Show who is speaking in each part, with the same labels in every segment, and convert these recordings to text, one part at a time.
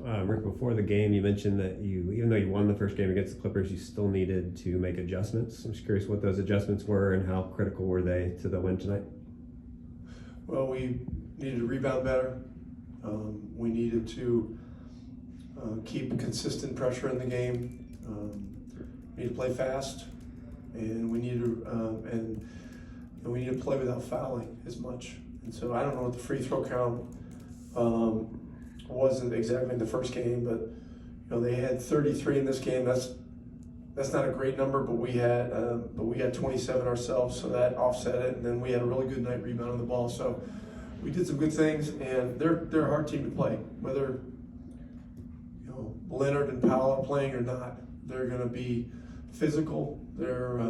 Speaker 1: Rick, before the game, you mentioned that even though you won the first game against the Clippers, you still needed to make adjustments. I'm just curious what those adjustments were and how critical were they to the win tonight?
Speaker 2: Well, we needed to rebound better. We needed to keep consistent pressure in the game. We need to play fast, and we need to play without fouling as much. And so I don't know what the free throw count wasn't exactly in the first game, but they had 33 in this game. That's not a great number, but we had 27 ourselves, so that offset it. And then we had a really good night rebounding the ball. So we did some good things, and they're a hard team to play. Whether Leonard and Powell are playing or not, they're going to be physical. They're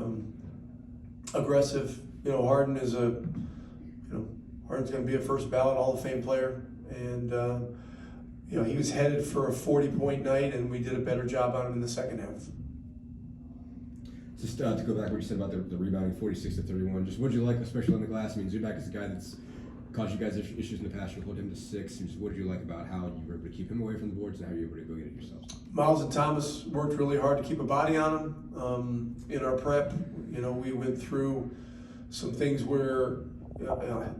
Speaker 2: aggressive. Harden is Harden's going to be a first ballot Hall of Fame player, and he was headed for a 40-point night, and we did a better job on him in the second half.
Speaker 3: Just to go back to what you said about the rebounding, 46-31. Just what did you like, especially on the glass? I mean, Zubac is a guy that's caused you guys issues in the past. You hold him to 6. Just what did you like about how you were able to keep him away from the boards and how you were able to go get it yourselves?
Speaker 2: Miles and Thomas worked really hard to keep a body on him. In our prep, we went through some things where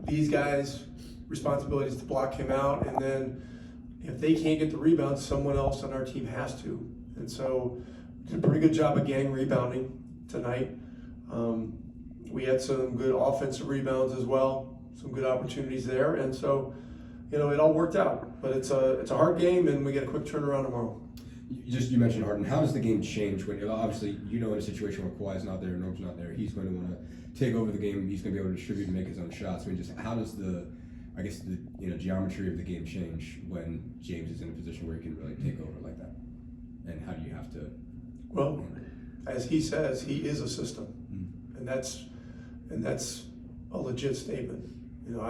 Speaker 2: these guys' responsibility is to block him out, and then if they can't get the rebound, someone else on our team has to. And so did a pretty good job of gang rebounding tonight. We had some good offensive rebounds as well, some good opportunities there, and so it all worked out. But it's a hard game, and we get a quick turnaround tomorrow.
Speaker 3: You mentioned Harden. How does the game change when obviously in a situation where Kawhi's not there, Norm's not there, he's going to want to take over the game. He's going to be able to distribute and make his own shots. I mean, just how does the geometry of the game change when James is in a position where he can really take over like that? And how do you have to?
Speaker 2: Well, as he says, he is a system, and that's a legit statement. When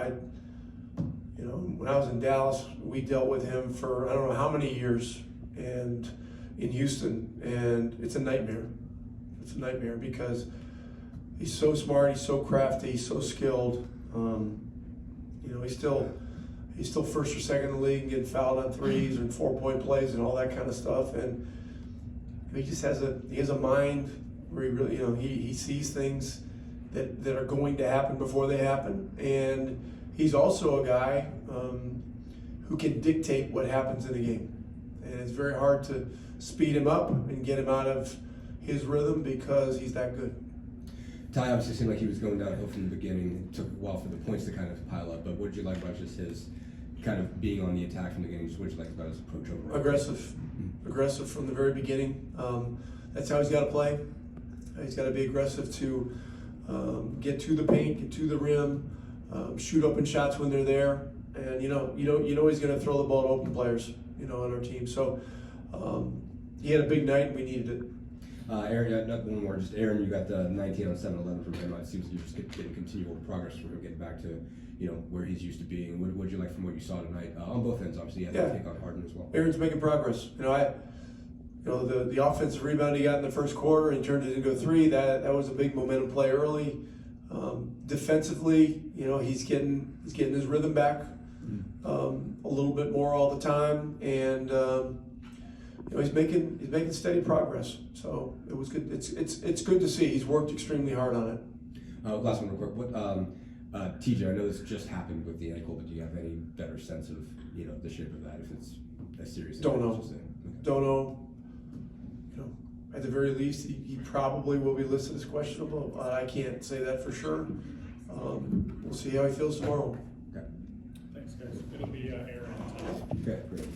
Speaker 2: I was in Dallas, we dealt with him for I don't know how many years, and in Houston, and it's a nightmare. It's a nightmare because he's so smart, he's so crafty, he's so skilled. He's still first or second in the league and getting fouled on threes and 4-point plays and all that kind of stuff. And he just has a mind where he really, he sees things that are going to happen before they happen. And he's also a guy who can dictate what happens in the game. And it's very hard to speed him up and get him out of his rhythm because he's that good.
Speaker 3: Ty obviously seemed like he was going downhill from the beginning. It took a while for the points to kind of pile up, but what did you like about just his kind of being on the attack from the beginning? Just what did you like about his approach overall?
Speaker 2: Aggressive from the very beginning. That's how he's got to play. He's got to be aggressive to get to the paint, get to the rim, shoot open shots when they're there, and you know he's going to throw the ball to open players, on our team. So he had a big night, and we needed it.
Speaker 3: Aaron, not one more. Just Aaron, you got the 19 on 7-11 from him. It seems like you're just getting continual progress from him, getting back to where he's used to being. What did you like from what you saw tonight on both ends? Obviously, he had to take on Harden as well.
Speaker 2: Aaron's making progress. The offensive rebound he got in the first quarter and turned it into a 3. That was a big momentum play early. Defensively, he's getting his rhythm back a little bit more all the time, and he's making steady progress. So it was good. It's good to see. He's worked extremely hard on it.
Speaker 3: Last one, real quick. What TJ? I know this just happened with the ankle, but do you have any better sense of the shape of that? If it's as serious?
Speaker 2: Don't know.
Speaker 3: Okay.
Speaker 2: Don't know. At the very least, he probably will be listed as questionable. I can't say that for sure. We'll see how he feels tomorrow.
Speaker 3: Okay.
Speaker 4: Thanks, guys. It'll be Aaron.
Speaker 3: Okay, great.